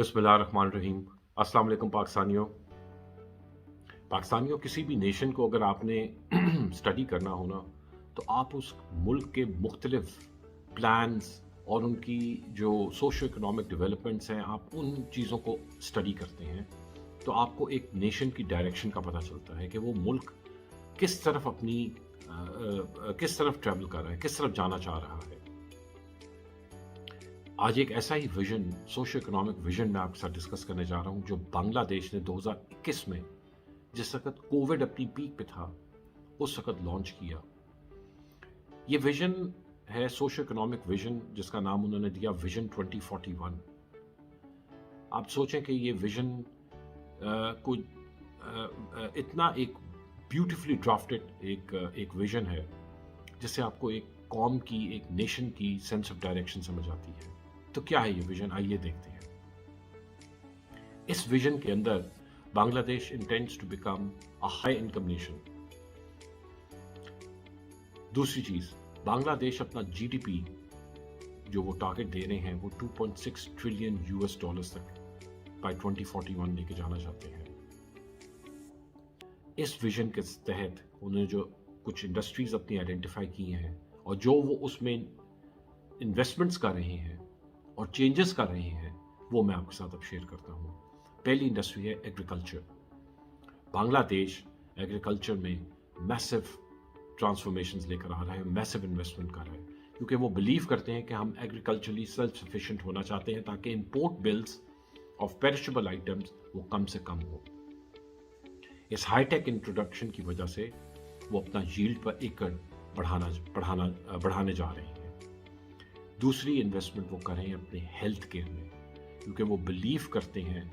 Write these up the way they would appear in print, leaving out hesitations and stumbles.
बिस्मिल्लाहिर्रहमानिर्रहीम। अस्सलाम वालेकुम पाकिस्तानियों, किसी भी नेशन को अगर आपने स्टडी करना हो ना, तो आप उस मुल्क के मुख्तलिफ प्लान्स और उनकी जो सोशो इकोनॉमिक डेवलपमेंट्स हैं, आप उन चीज़ों को स्टडी करते हैं तो आपको एक नेशन की डायरेक्शन का पता चलता है कि वो मुल्क किस तरफ किस तरफ ट्रैवल कर रहा है, किस तरफ जाना चाह रहा है। आज एक ऐसा ही विजन, सोशो इकोनॉमिक विजन मैं आपके साथ डिस्कस करने जा रहा हूं, जो बांग्लादेश ने 2021 में, जिस वक्त कोविड अपनी पीक पे था, उस वक्त लॉन्च किया। ये विजन है सोशो इकोनॉमिक विजन, जिसका नाम उन्होंने दिया विजन 2041। आप सोचें कि ये विजन इतना एक ब्यूटिफुली ड्राफ्टेड एक विजन है, जिससे आपको एक कौम की, एक नेशन की सेंस ऑफ डायरेक्शन समझ आती है। तो क्या है ये विजन, आइए देखते हैं। इस विजन के अंदर Bangladesh intends to become a high income nation. दूसरी चीज, बांग्लादेश अपना जीडीपी जो वो टारगेट दे रहे हैं, वो 2.6 ट्रिलियन यूएस डॉलर्स तक बाय 2041 लेके जाना चाहते हैं। इस विजन के तहत उन्होंने जो कुछ इंडस्ट्रीज अपनी आइडेंटिफाई की हैं और जो वो उसमें इन्वेस्टमेंट्स कर रहे हैं और चेंजेस कर रहे हैं, वो मैं आपके साथ अब शेयर करता हूं। पहली इंडस्ट्री है एग्रीकल्चर। बांग्लादेश एग्रीकल्चर में मैसिव ट्रांसफॉर्मेशंस लेकर आ रहा है, मैसिव इन्वेस्टमेंट कर रहा है, क्योंकि वो बिलीव करते हैं कि हम एग्रीकल्चरली सेल्फ सफिशिएंट होना चाहते हैं, ताकि import bills of perishable items वो कम से कम हो। इस हाईटेक इंट्रोडक्शन की वजह से वो अपना यील्ड पर एकड़ बढ़ाने जा रहे हैं। दूसरी इन्वेस्टमेंट वो कर रहे हैं अपने हेल्थ केयर में, क्योंकि वो बिलीव करते हैं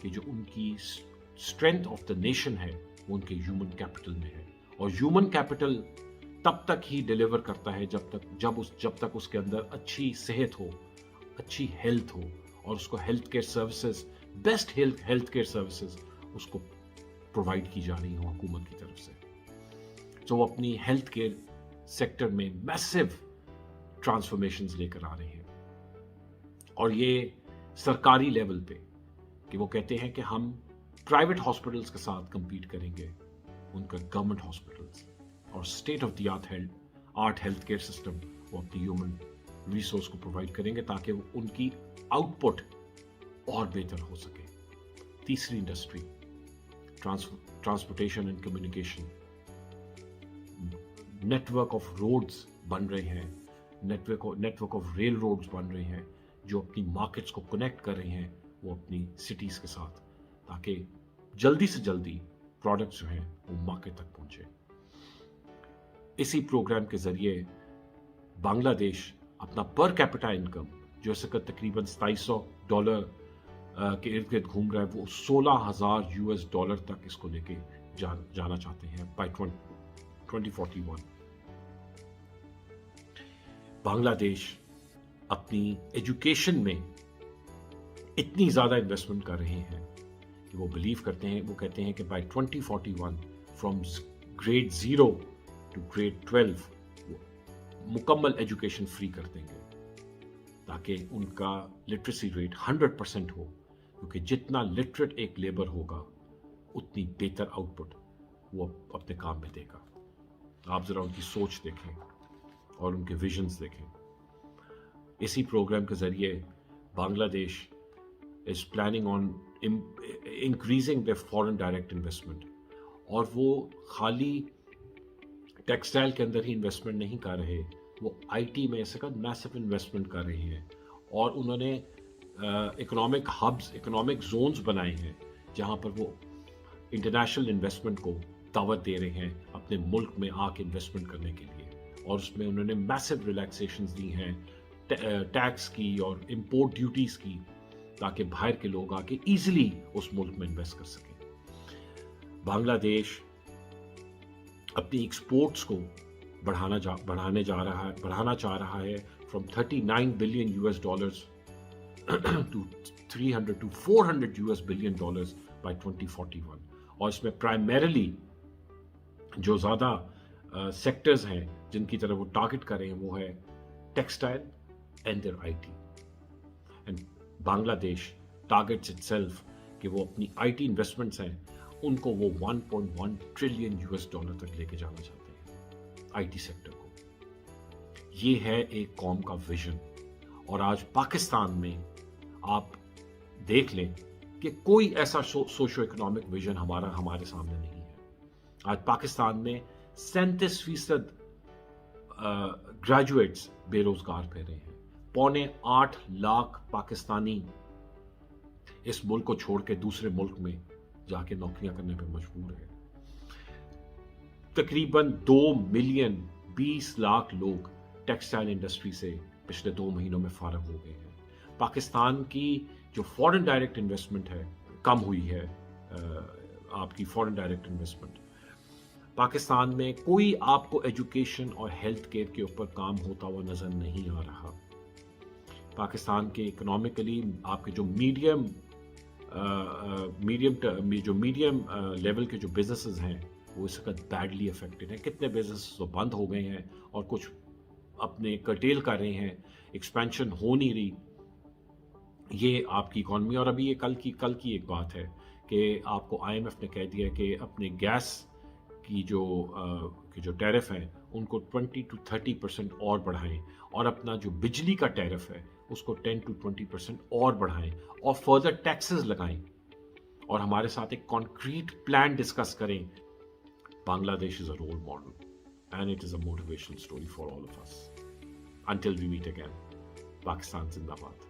कि जो उनकी स्ट्रेंथ ऑफ द नेशन है, वो उनके ह्यूमन कैपिटल में है। और ह्यूमन कैपिटल तब तक ही डिलीवर करता है जब तक उसके अंदर अच्छी सेहत हो, अच्छी हेल्थ हो, और उसको health care services, best health care services उसको प्रोवाइड की जा रही हो हुकूमत की तरफ से। तो वो अपनी हेल्थ केयर सेक्टर में मैसिव ट्रांसफॉर्मेशंस लेकर आ रहे हैं। और ये सरकारी लेवल पे, कि वो कहते हैं कि हम प्राइवेट हॉस्पिटल्स के साथ compete करेंगे, उनका गवर्नमेंट हॉस्पिटल्स और state of the art health care system वो अपनी ह्यूमन रिसोर्स को प्रोवाइड करेंगे, ताकि उनकी आउटपुट और बेहतर हो सके। तीसरी industry transportation and communication. Network of roads बन रहे हैं, नेटवर्क ऑफ रेल रोड्स बन रहे हैं, जो अपनी मार्केट्स को कनेक्ट कर रहे हैं वो अपनी सिटीज के साथ, ताकि जल्दी से जल्दी प्रोडक्ट्स जो हैं वो मार्केट तक पहुंचे। इसी प्रोग्राम के जरिए बांग्लादेश अपना पर कैपिटा इनकम, जो इस वक्त तकरीबन $2700 के इर्द गिर्द घूम रहा है, वो $16,000 यूएस डॉलर तक इसको लेके जाना चाहते हैं बाय 2041। बांग्लादेश अपनी एजुकेशन में इतनी ज्यादा इन्वेस्टमेंट कर रहे हैं कि वो बिलीव करते हैं, वो कहते हैं कि by 2041 from grade 0 to grade 12 मुकम्मल एजुकेशन फ्री कर देंगे, ताकि उनका लिटरेसी रेट 100% हो, क्योंकि जितना लिटरेट एक लेबर होगा उतनी बेहतर आउटपुट वो अपने काम में देगा। आप जरा उनकी सोच देखें और उनके विजन्स देखें। इसी प्रोग्राम के जरिए Bangladesh is planning on increasing the foreign direct investment, और वो खाली टेक्सटाइल के अंदर ही इन्वेस्टमेंट नहीं कर रहे, वो आईटी में ऐसे का मैसिव इन्वेस्टमेंट कर रहे हैं। और उन्होंने इकोनॉमिक हब्स, इकोनॉमिक जोन्स बनाए हैं, जहां पर वो इंटरनेशनल इन्वेस्टमेंट को दावत दे रहे हैं अपने मुल्क में आके इन्वेस्टमेंट करने के लिए। और उसमें उन्होंने मैसिव रिलैक्सेशंस दी हैं टैक्स की और इंपोर्ट ड्यूटीज की, ताकि बाहर के लोग आके इजीली उस मुल्क में इन्वेस्ट कर सकें। बांग्लादेश अपनी एक्सपोर्ट्स को बढ़ाना चाह रहा है from 39 billion US dollars to 300 to 400 US billion dollars by 2041। और इसमें प्राइमरीली जो ज्यादा सेक्टर्स हैं जिनकी तरफ वो टारगेट कर रहे हैं, वो है textile and there IT. And Bangladesh targets itself कि वो अपनी आईटी इन्वेस्टमेंट्स हैं उनको वो 1.1 ट्रिलियन यूएस डॉलर तक लेके जाना चाहते हैं आईटी सेक्टर को। ये है एक कौम का विजन। और आज पाकिस्तान में आप देख लें कि कोई ऐसा सोशो इकोनॉमिक विजन हमारे सामने नहीं है। आज पाकिस्तान में 37% ग्रेजुएट्स बेरोजगार फिर रहे हैं। 7.25 लाख पाकिस्तानी इस मुल्क को छोड़ के दूसरे मुल्क में जाके नौकरियां करने पे मजबूर है। तकरीबन 2 मिलियन 20 लाख लोग टेक्सटाइल इंडस्ट्री से पिछले 2 महीनों में फारग हो गए हैं। पाकिस्तान की जो फॉरेन डायरेक्ट इन्वेस्टमेंट है कम हुई है। आपकी फॉरेन डायरेक्ट इन्वेस्टमेंट पाकिस्तान में कोई आपको एजुकेशन और हेल्थ केयर के ऊपर काम होता हुआ नजर नहीं आ रहा। पाकिस्तान के इकोनॉमिकली आपके जो मीडियम लेवल के जो बिजनेसेस हैं वो इस वक्त बैडली अफेक्टेड हैं। कितने बिजनेस तो बंद हो गए हैं और कुछ अपने कर्टेल कर रहे हैं, एक्सपेंशन हो नहीं रही। ये आपकी इकॉनमी। और अभी ये कल की एक बात है कि आपको आईएमएफ ने कह दिया कि अपने गैस की जो टैरिफ हैं उनको 20 to 30% और बढ़ाएं और अपना जो बिजली का टैरिफ है उसको 10 to 20% और बढ़ाएं और फर्दर टैक्सेस लगाएं और हमारे साथ एक कॉन्क्रीट प्लान डिस्कस करें। Bangladesh is a role model and it is a motivational story for all of us. Until we meet again, Pakistan Zindabad.